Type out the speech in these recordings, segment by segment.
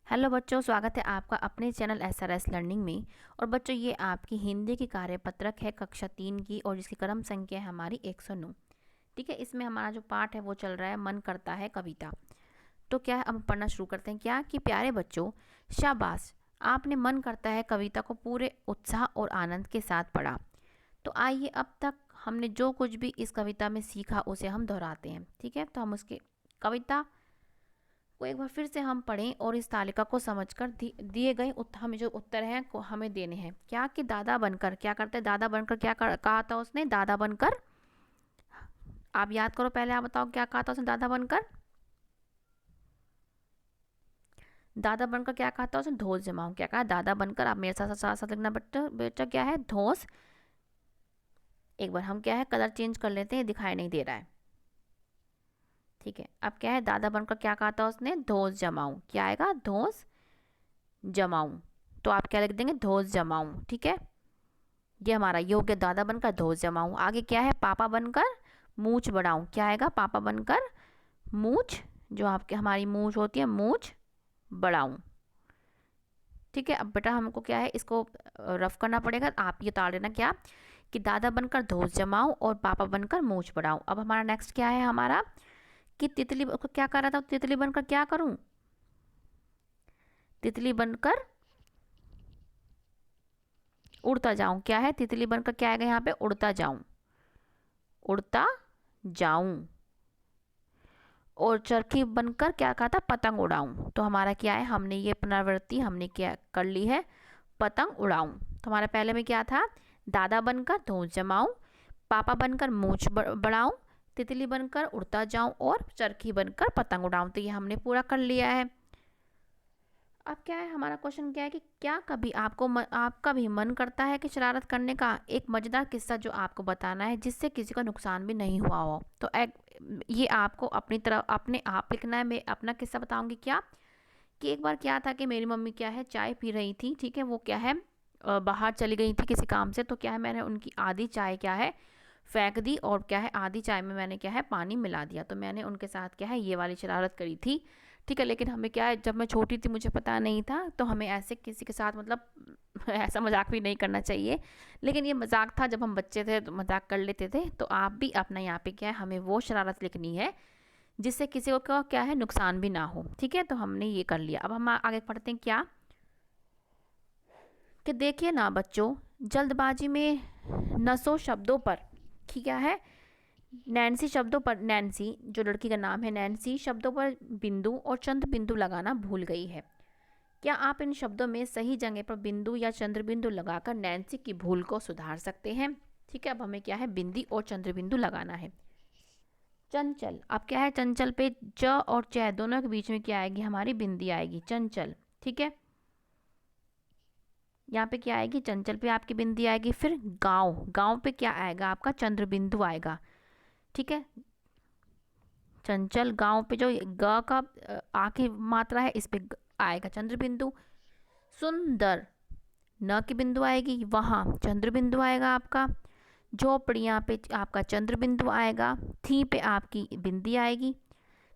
Hello बच्चों, स्वागत है आपका अपने चैनल SRS लर्निंग में। और बच्चों, ये आपकी हिंदी की कार्यपत्रक है कक्षा 3 की, और जिसकी क्रम संख्या है हमारी 109। ठीक है, इसमें हमारा जो पाठ है वो चल रहा है मन करता है कविता। तो क्या है, अब हम पढ़ना शुरू करते हैं। क्या कि प्यारे बच्चों, शाबाश, आपने मन करता है कविता को पूरे उत्साह और आनंद के साथ पढ़ा। तो आइए, अब तक हमने जो कुछ भी इस कविता में सीखा उसे हम दोहराते हैं। ठीक है, तो हम उसके कविता को एक बार फिर से हम पढ़ें और इस तालिका को समझकर दिए गए हमें जो उत्तर हैं को हमें देने हैं। क्या कि दादा बनकर क्या करते हैं, दादा बनकर क्या कहा था उसने, दादा बनकर। आप याद करो, पहले आप बताओ क्या कहा था उसने दादा बनकर। दादा बनकर क्या कहा था उसने, धोस जमाऊं। क्या कहा दादा बनकर, आप मेरे साथ साथ साथ लिखना बेटा। बेटा क्या है, धोस। एक बार हम क्या है कलर चेंज कर लेते हैं, दिखाई नहीं दे रहा है। ठीक है, अब क्या है, दादा बनकर क्या कहा था उसने, धोस जमाऊं। क्या आएगा, धोस जमाऊं। तो आप क्या लिख देंगे, धोस जमाऊं। ठीक है, ये हमारा योग्य दादा बनकर धोस जमाऊं। आगे क्या है, पापा बनकर मूछ बढ़ाऊं। क्या आएगा, पापा बनकर मूछ, जो आपके हमारी मूछ होती है, मूछ बढ़ाऊं। ठीक है, अब बेटा हमको क्या है, इसको रफ करना पड़ेगा। आप ये उतार लेना क्या कि दादा बनकर धोस जमाऊं और पापा बनकर मूछ बढ़ाऊं। अब हमारा नेक्स्ट क्या है हमारा, कि तितली को क्या कर रहा था, तितली बनकर क्या करूं, तितली बनकर उड़ता जाऊं। क्या है, तितली बनकर क्या आएगा यहाँ पे, उड़ता जाऊं, उड़ता जाऊं। और चरखी बनकर क्या कहा था, पतंग उड़ाऊं। तो हमारा क्या है, हमने ये पुनरावृत्ति हमने क्या कर ली है, पतंग उड़ाऊं। तो हमारा पहले में क्या था, दादा बनकर धोस जमाऊं, पापा बनकर मूछ बढ़ाऊं, तितली बनकर उड़ता जाऊं, और चरखी बनकर पतंग उड़ाऊं। तो ये हमने पूरा कर लिया है। अब क्या है, हमारा क्वेश्चन क्या है कि क्या कभी आपका भी मन करता है कि शरारत करने का, एक मज़ेदार किस्सा जो आपको बताना है जिससे किसी का नुकसान भी नहीं हुआ हो। तो ये आपको अपनी तरफ अपने आप लिखना है। मैं अपना किस्सा बताऊंगी। क्या कि एक बार क्या था कि मेरी मम्मी क्या है चाय पी रही थी। ठीक है, वो क्या है बाहर चली गई थी किसी काम से। तो क्या है, मैंने उनकी आधी चाय क्या है फेंक दी, और क्या है आधी चाय में मैंने क्या है पानी मिला दिया। तो मैंने उनके साथ क्या है ये वाली शरारत करी थी। ठीक है, लेकिन हमें क्या है, जब मैं छोटी थी मुझे पता नहीं था, तो हमें ऐसे किसी के साथ मतलब ऐसा मजाक भी नहीं करना चाहिए। लेकिन ये मजाक था, जब हम बच्चे थे तो मजाक कर लेते थे। तो आप भी अपना यहाँ पे क्या है, हमें वो शरारत लिखनी है जिससे किसी को क्या है नुकसान भी ना हो। ठीक है, तो हमने ये कर लिया। अब हम आगे पढ़ते हैं। क्या कि देखिए ना बच्चों, जल्दबाजी में नसों शब्दों पर, क्या है, नैन्सी शब्दों पर, नैन्सी जो लड़की का नाम है, नैन्सी शब्दों पर बिंदु और चंद्र बिंदु लगाना भूल गई है। क्या आप इन शब्दों में सही जगह पर बिंदु या चंद्र बिंदु लगाकर नैन्सी की भूल को सुधार सकते हैं। ठीक है, अब हमें क्या है बिंदी और चंद्र बिंदु लगाना है। चंचल, अब क्या है, चंचल पे च और च दोनों के बीच में क्या आएगी, हमारी बिंदी आएगी, चंचल। ठीक है, यहाँ पे क्या आएगी, चंचल पे आपकी बिंदी आएगी। फिर गांव, गांव पे क्या आएगा, आपका चंद्र बिंदु आएगा। ठीक है, चंचल गांव पे जो ग का आखिरी मात्रा है इस पे आएगा चंद्र बिंदु। सुंदर, न की बिंदु आएगी, वहाँ चंद्र बिंदु आएगा आपका। झोपड़ियाँ पे आपका चंद्र बिंदु आएगा। थी पे आपकी बिंदी आएगी।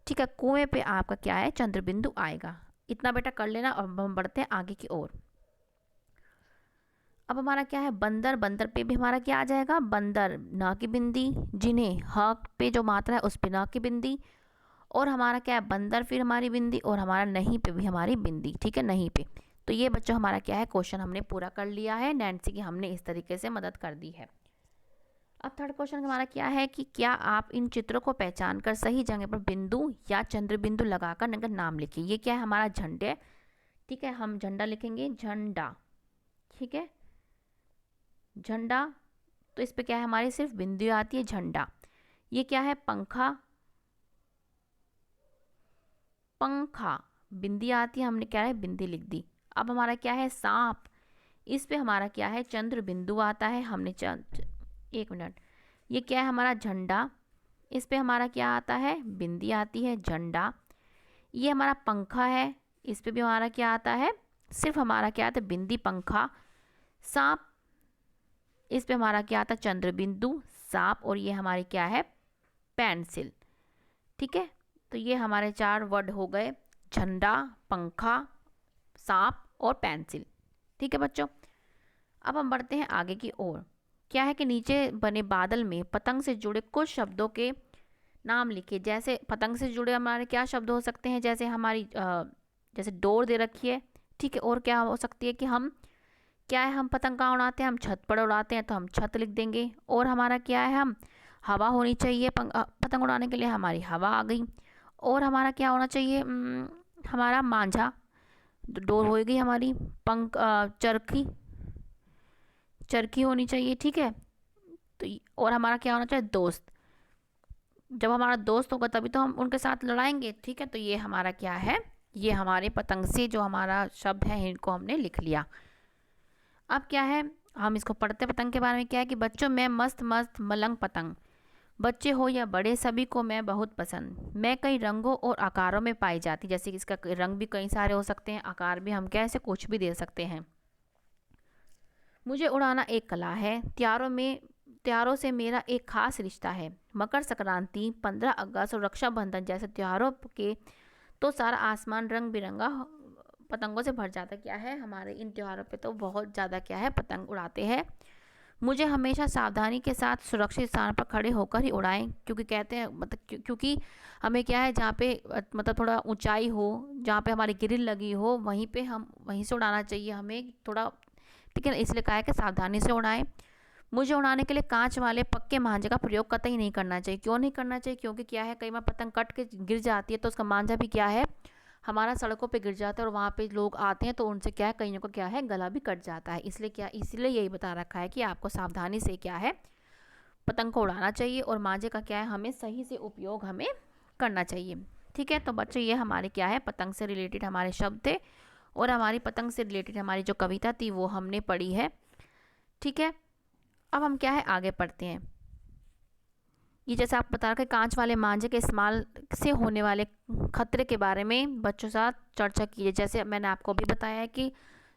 ठीक है, कुएं पे आपका क्या है, चंद्र बिंदु आएगा। इतना बेटा कर लेना, और हम बढ़ते हैं आगे की ओर। अब हमारा क्या है, बंदर, बंदर पे भी हमारा क्या आ जाएगा, बंदर न की बिंदी। जिन्हें ह पे जो मात्रा है उस पे न की बिंदी। और हमारा क्या है, बंदर फिर हमारी बिंदी, और हमारा नहीं पे भी हमारी बिंदी। ठीक है, नहीं पे। तो ये बच्चों हमारा क्या है, क्वेश्चन हमने पूरा कर लिया है। नैन्सी की हमने इस तरीके से मदद कर दी है। अब थर्ड क्वेश्चन हमारा क्या है कि क्या आप इन चित्रों को पहचान कर सही जगह पर बिंदु या चंद्र बिंदु लगाकर नगर नाम लिखिए। ये क्या है, हमारा झंडे। ठीक है, हम झंडा लिखेंगे, झंडा। ठीक है, झंडा। तो इस पे क्या है, हमारी सिर्फ बिंदु आती है, झंडा। ये क्या है, पंखा, पंखा, बिंदी आती है, हमने क्या है बिंदी लिख दी। अब हमारा क्या है, सांप। इस पे हमारा क्या है, चंद्र बिंदु आता है, हमने एक मिनट। ये क्या है, हमारा झंडा। इस पे हमारा क्या आता है, बिंदी आती है, झंडा। ये हमारा पंखा है, इस पे भी हमारा क्या आता है, सिर्फ हमारा क्या आता है, बिंदी, पंखा। सांप, इस पे हमारा क्या आता है, चंद्र बिंदु, सांप। और ये हमारी क्या है, पेंसिल। ठीक है, तो ये हमारे 4 वर्ड हो गए, झंडा, पंखा, सांप और पेंसिल। ठीक है बच्चों, अब हम बढ़ते हैं आगे की ओर। क्या है कि नीचे बने बादल में पतंग से जुड़े कुछ शब्दों के नाम लिखे। जैसे पतंग से जुड़े हमारे क्या शब्द हो सकते हैं, जैसे हमारी जैसे डोर दे रखी है। ठीक है, और क्या हो सकती है कि हम क्या है, हम पतंग कहाँ उड़ाते हैं, हम छत पर उड़ाते हैं तो हम छत लिख देंगे। और हमारा क्या है, हम हवा होनी चाहिए पतंग उड़ाने के लिए, हमारी हवा आ गई। और हमारा क्या होना चाहिए, हमारा मांझा, डोर हो गई हमारी। पंख चरखी, चरखी होनी चाहिए। ठीक है, तो और हमारा क्या होना चाहिए, दोस्त। जब हमारा दोस्त होगा तभी तो हम उनके साथ लड़ाएंगे। ठीक है, तो ये हमारा क्या है, ये हमारे पतंग से जो हमारा शब्द है इनको हमने लिख लिया। अब क्या है, हम इसको पढ़ते पतंग के बारे में। क्या है कि बच्चों, मैं मस्त मस्त मलंग पतंग, बच्चे हो या बड़े सभी को मैं बहुत पसंद। मैं कई रंगों और आकारों में पाई जाती, जैसे कि इसका रंग भी कई सारे हो सकते हैं, आकार भी हम कैसे कुछ भी दे सकते हैं। मुझे उड़ाना एक कला है, त्योहारों से मेरा एक खास रिश्ता है। मकर संक्रांति, 15 अगस्त और रक्षाबंधन जैसे त्योहारों के तो सारा आसमान रंग बिरंगा पतंगों से भर जाता। क्या है, हमारे इन त्योहारों पे तो बहुत ज़्यादा क्या है, पतंग उड़ाते हैं। मुझे हमेशा सावधानी के साथ सुरक्षित स्थान पर खड़े होकर ही उड़ाएं, क्योंकि कहते हैं मतलब क्योंकि हमें क्या है, जहाँ पे मतलब थोड़ा ऊंचाई हो, जहाँ पे हमारी ग्रिल लगी हो, वहीं से उड़ाना चाहिए हमें थोड़ा। ठीक है, इसलिए कहा है कि सावधानी से उड़ाएं। मुझे उड़ाने के लिए कांच वाले पक्के मांझे का प्रयोग कतई नहीं करना चाहिए। क्यों नहीं करना चाहिए, क्योंकि क्या है, कई बार पतंग कट के गिर जाती है तो उसका मांझा भी क्या है, हमारा सड़कों पे गिर जाता है और वहाँ पे लोग आते हैं तो उनसे क्या है, कईयों को क्या है, गला भी कट जाता है। इसलिए यही बता रखा है कि आपको सावधानी से क्या है, पतंग को उड़ाना चाहिए और मांझे का क्या है, हमें सही से उपयोग हमें करना चाहिए। ठीक है, तो बच्चों ये हमारे क्या है, पतंग से रिलेटेड हमारे शब्द थे और हमारी पतंग से रिलेटेड हमारी जो कविता थी वो हमने पढ़ी है। ठीक है, अब हम क्या है, आगे पढ़ते हैं। ये जैसे आप बता रहे कांच वाले मांझे के इस्तेमाल से होने वाले खतरे के बारे में बच्चों के साथ चर्चा कीजिए। जैसे मैंने आपको भी बताया है कि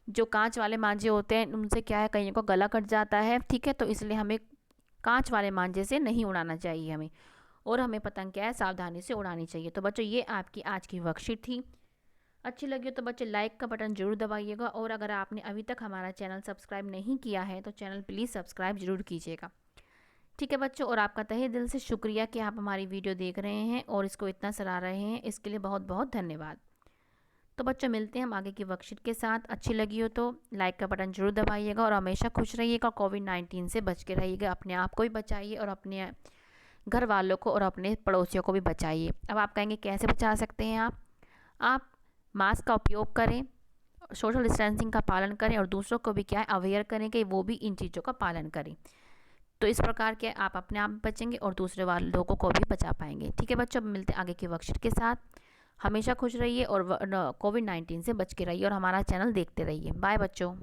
जो कांच वाले मांझे होते हैं उनसे क्या है, कईयों को गला कट जाता है। ठीक है, तो इसलिए हमें कांच वाले मांझे से नहीं उड़ाना चाहिए हमें, और हमें पतंग क्या है, सावधानी से उड़ानी चाहिए। तो बच्चों ये आपकी आज की वर्कशीट थी। अच्छी लगी हो तो बच्चे लाइक का बटन जरूर दबाइएगा, और अगर आपने अभी तक हमारा चैनल सब्सक्राइब नहीं किया है तो चैनल प्लीज़ सब्सक्राइब जरूर कीजिएगा। ठीक है बच्चों, और आपका तहे दिल से शुक्रिया कि आप हमारी वीडियो देख रहे हैं और इसको इतना सराह रहे हैं, इसके लिए बहुत बहुत धन्यवाद। तो बच्चों मिलते हैं हम आगे की वर्कशीट के साथ। अच्छी लगी हो तो लाइक का बटन जरूर दबाइएगा और हमेशा खुश रहिएगा, कोविड-19 से बच के रहिएगा, अपने आप को भी बचाइए और अपने घर वालों को और अपने पड़ोसियों को भी बचाइए। अब आप कहेंगे कैसे बचा सकते हैं आप मास्क का उपयोग करें, सोशल डिस्टेंसिंग का पालन करें और दूसरों को भी क्या है, अवेयर करें कि वो भी इन चीज़ों का पालन करें। तो इस प्रकार के आप अपने आप बचेंगे और दूसरे वाले लोगों को भी बचा पाएंगे। ठीक है बच्चों, मिलते हैं आगे की वर्कशीट के साथ। हमेशा खुश रहिए और कोविड-19 से बच के रहिए और हमारा चैनल देखते रहिए। बाय बच्चों।